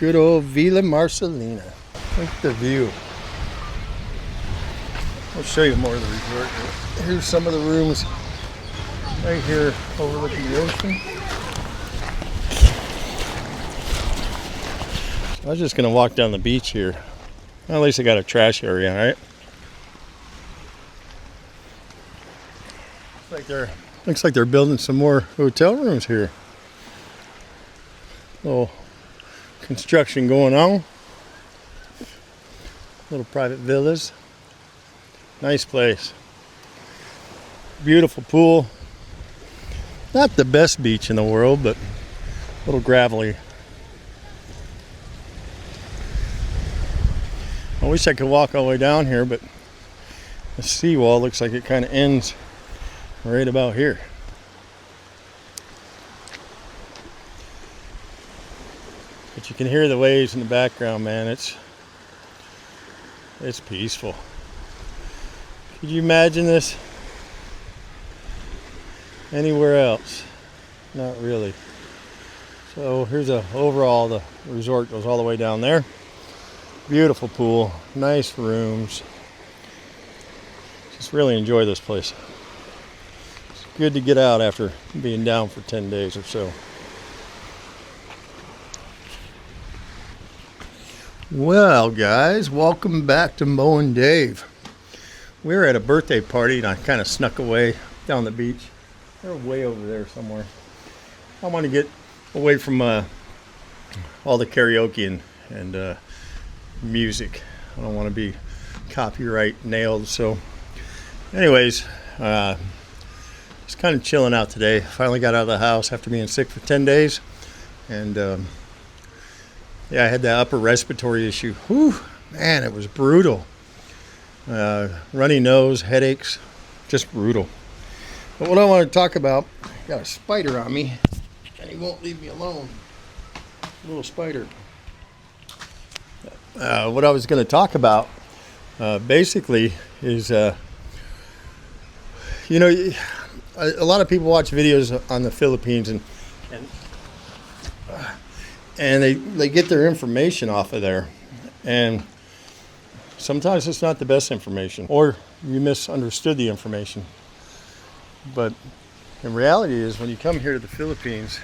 Good old Villa Marcelina. Look at the view. I'll show you more of the resort. Here's some of the rooms right here overlooking the ocean. I was just gonna walk down the beach here. Well, at least they got a trash area, right? Looks like they're building some more hotel rooms here. Little construction going on. Little private villas. Nice place. Beautiful pool. Not the best beach in the world, but a little gravelly. I wish I could walk all the way down here, but the seawall looks like it kind of ends right about here. But you can hear the waves in the background, man. It's peaceful. Could you imagine this anywhere else? Not really. So here's overall, the resort goes all the way down there. Beautiful pool, nice rooms. Just really enjoy this place. It's good to get out after being down for 10 days or so. Well, guys, welcome back to Mo and Dave. We were at a birthday party and I kind of snuck away down the beach. They're way over there somewhere. I want to get away from all the karaoke and music. I don't want to be copyright nailed. So anyways, just kind of chilling out today. Finally got out of the house after being sick for 10 days. And yeah, I had that upper respiratory issue. Whew, man, it was brutal. Runny nose, headaches, just brutal. But what I want to talk about, I got a spider on me and he won't leave me alone. Little spider. What I was going to talk about basically is, a lot of people watch videos on the Philippines and they get their information off of there, and sometimes it's not the best information, or you misunderstood the information. But in reality is when you come here to the Philippines,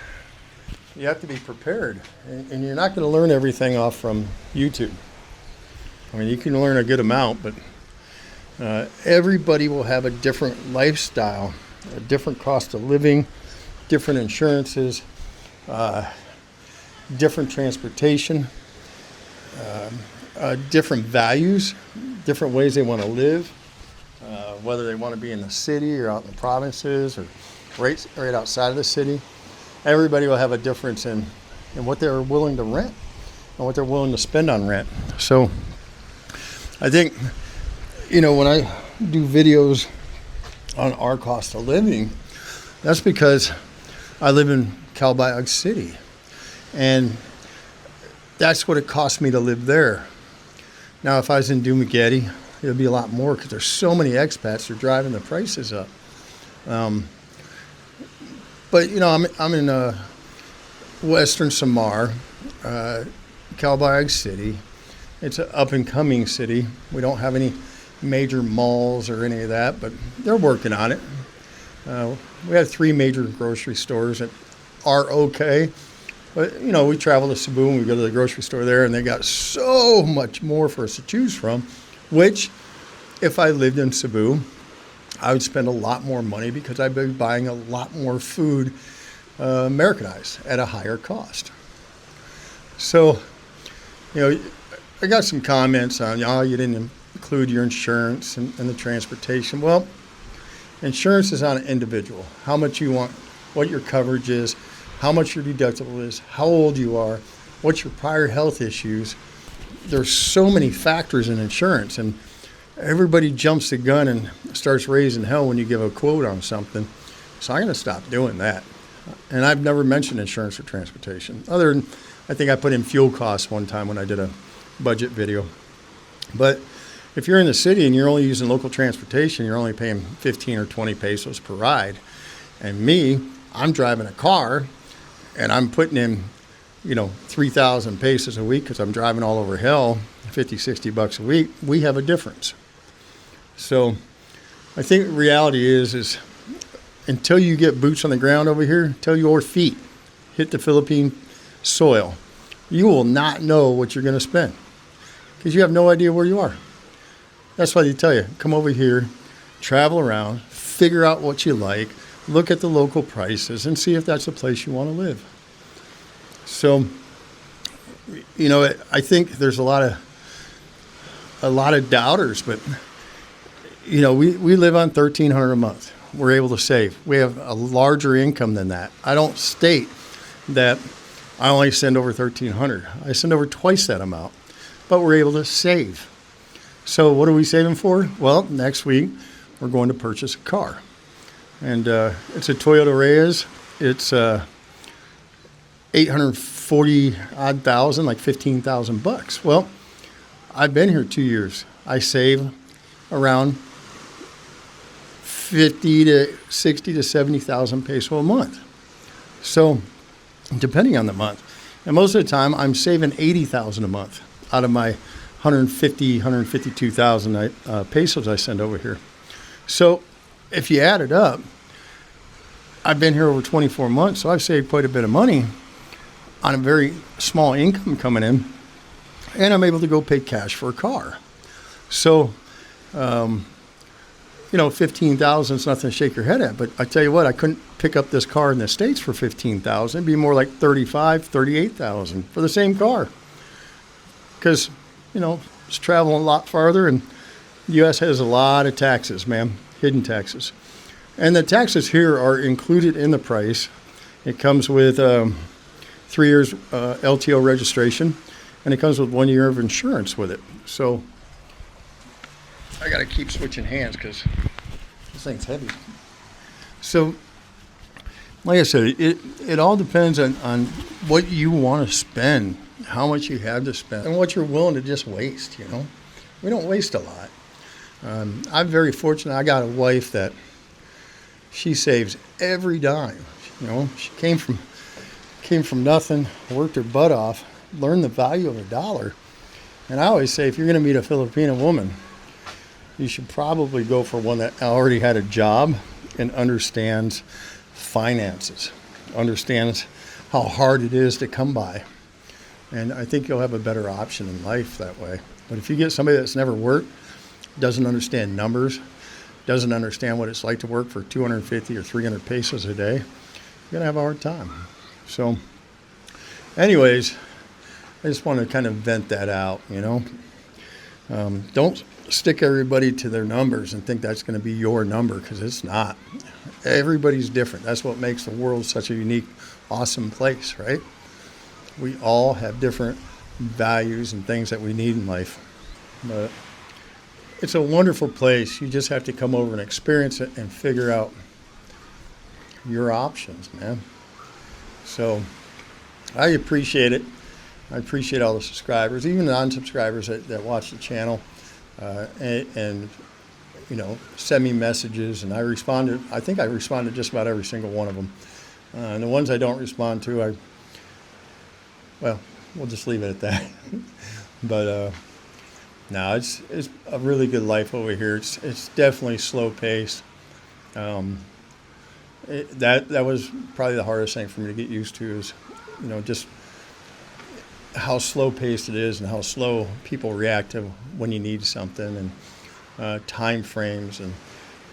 you have to be prepared, and you're not going to learn everything off from YouTube. I mean, you can learn a good amount, but everybody will have a different lifestyle, a different cost of living, different insurances, different transportation, different values, different ways they want to live, whether they want to be in the city or out in the provinces or right outside of the city. Everybody will have a difference in what they're willing to rent and what they're willing to spend on rent. So I think, when I do videos on our cost of living, that's because I live in Calbayog City. And that's what it cost me to live there. Now, if I was in Dumaguete, it would be a lot more because there's so many expats, they're driving the prices up. But, I'm in Western Samar, Calbayog City. It's an up-and-coming city. We don't have any major malls or any of that, but they're working on it. We have 3 major grocery stores that are okay. But, we travel to Cebu and we go to the grocery store there, and they got so much more for us to choose from, which, if I lived in Cebu, I would spend a lot more money because I'd be buying a lot more food Americanized at a higher cost. So, I got some comments on, you didn't include your insurance and the transportation. Well, insurance is on an individual. How much you want, what your coverage is, how much your deductible is, how old you are, what's your prior health issues. There's so many factors in insurance, and everybody jumps the gun and starts raising hell when you give a quote on something. So I'm going to stop doing that. And I've never mentioned insurance for transportation, other than I think I put in fuel costs one time when I did a budget video. But if you're in the city and you're only using local transportation, you're only paying 15 or 20 pesos per ride. And me, I'm driving a car and I'm putting in, $3,000 pesos a week because I'm driving all over hell, 50, $60 a week, we have a difference. So I think reality is until you get boots on the ground over here, until your feet hit the Philippine soil, you will not know what you're going to spend because you have no idea where you are. That's why they tell you, come over here, travel around, figure out what you like, look at the local prices, and see if that's a place you want to live. So, I think there's a lot of doubters, but we live on $1,300 a month. We're able to save. We have a larger income than that. I don't state that I only send over $1,300. I send over twice that amount, but we're able to save. So what are we saving for? Well, next week we're going to purchase a car, and it's a Toyota Reyes. It's 840 odd thousand, like $15,000. Well, I've been here 2 years. I save around 50 to 60 to 70,000 peso a month. So, depending on the month, and most of the time, I'm saving 80,000 a month out of my 152,000 pesos I send over here. So, if you add it up, I've been here over 24 months, so I've saved quite a bit of money on a very small income coming in, and I'm able to go pay cash for a car. So, 15,000 is nothing to shake your head at, but I tell you what, I couldn't pick up this car in the States for 15,000. It'd be more like 35, 38,000 for the same car. Because, it's traveling a lot farther, and the U.S. has a lot of taxes, man, hidden taxes. And the taxes here are included in the price. It comes with 3 years LTO registration, and it comes with 1 year of insurance with it. So I got to keep switching hands because this thing's heavy. So, like I said, it all depends on what you want to spend, how much you have to spend, and what you're willing to just waste, We don't waste a lot. I'm very fortunate. I got a wife that she saves every dime. She came from nothing, worked her butt off, learned the value of a dollar. And I always say, if you're going to meet a Filipino woman, you should probably go for one that already had a job and understands finances, understands how hard it is to come by. And I think you'll have a better option in life that way. But if you get somebody that's never worked, doesn't understand numbers, doesn't understand what it's like to work for 250 or 300 pesos a day, you're going to have a hard time. So, anyways, I just want to kind of vent that out, Don't stick everybody to their numbers and think that's going to be your number, because it's not. Everybody's different. That's what makes the world such a unique, awesome place, right? We all have different values and things that we need in life. But it's a wonderful place. You just have to come over and experience it and figure out your options, man. So I appreciate it. I appreciate all the subscribers, even the non-subscribers that watch the channel, and send me messages. And I think I respond to just about every single one of them. And the ones I don't respond to, we'll just leave it at that. But no, it's a really good life over here. It's definitely slow paced. That was probably the hardest thing for me to get used to is, just how slow paced it is and how slow people react to when you need something, and time frames.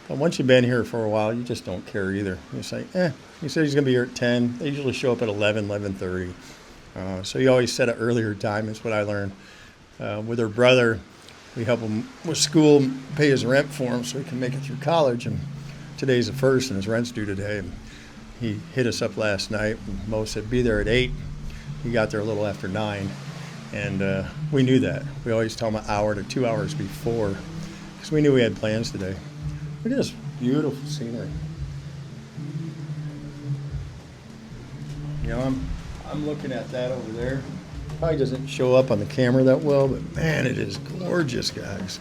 But once you've been here for a while, you just don't care either. You say, he said he's going to be here at 10. They usually show up at 11, 11:30. So you always set an earlier time. Is what I learned. With her brother, we help him with school, pay his rent for him so he can make it through college. And today's the 1st, and his rent's due today. And he hit us up last night. And Mo said, be there at 8. He got there a little after 9. And we knew that. We always tell him an hour to 2 hours before, because we knew we had plans today. Look at this beautiful scenery. I'm looking at that over there. Probably doesn't show up on the camera that well, but man, it is gorgeous, guys.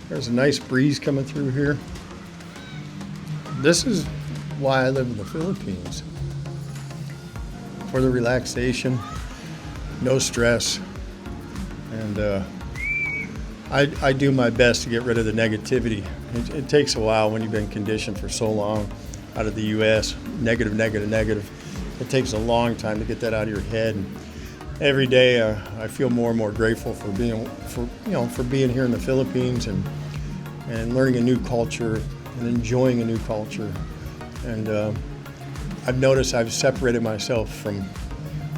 There's a nice breeze coming through here. This is why I live in the Philippines. For the relaxation, no stress, and I do my best to get rid of the negativity. It takes a while when you've been conditioned for so long out of the U.S. Negative, negative, negative. It takes a long time to get that out of your head. And every day, I feel more and more grateful for being here in the Philippines and learning a new culture and enjoying a new culture. And I've noticed I've separated myself from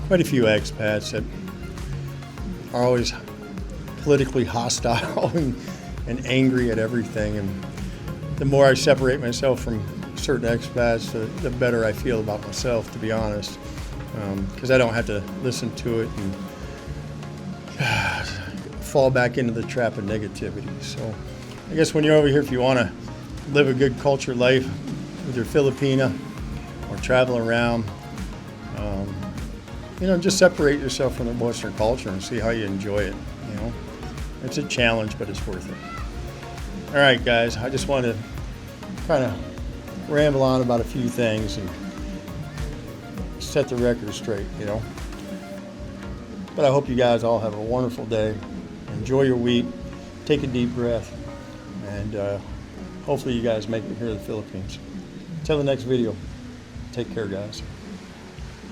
quite a few expats that are always politically hostile and angry at everything. And the more I separate myself from certain expats, the better I feel about myself, to be honest, because I don't have to listen to it and fall back into the trap of negativity. So I guess when you're over here, if you want to live a good culture life with your Filipina or travel around, just separate yourself from the Western culture and see how you enjoy it. It's a challenge, but it's worth it. All right, guys, I just wanted to kind of ramble on about a few things and set the record straight, But I hope you guys all have a wonderful day. Enjoy your week. Take a deep breath. And hopefully you guys make it here to the Philippines. Until the next video, take care, guys.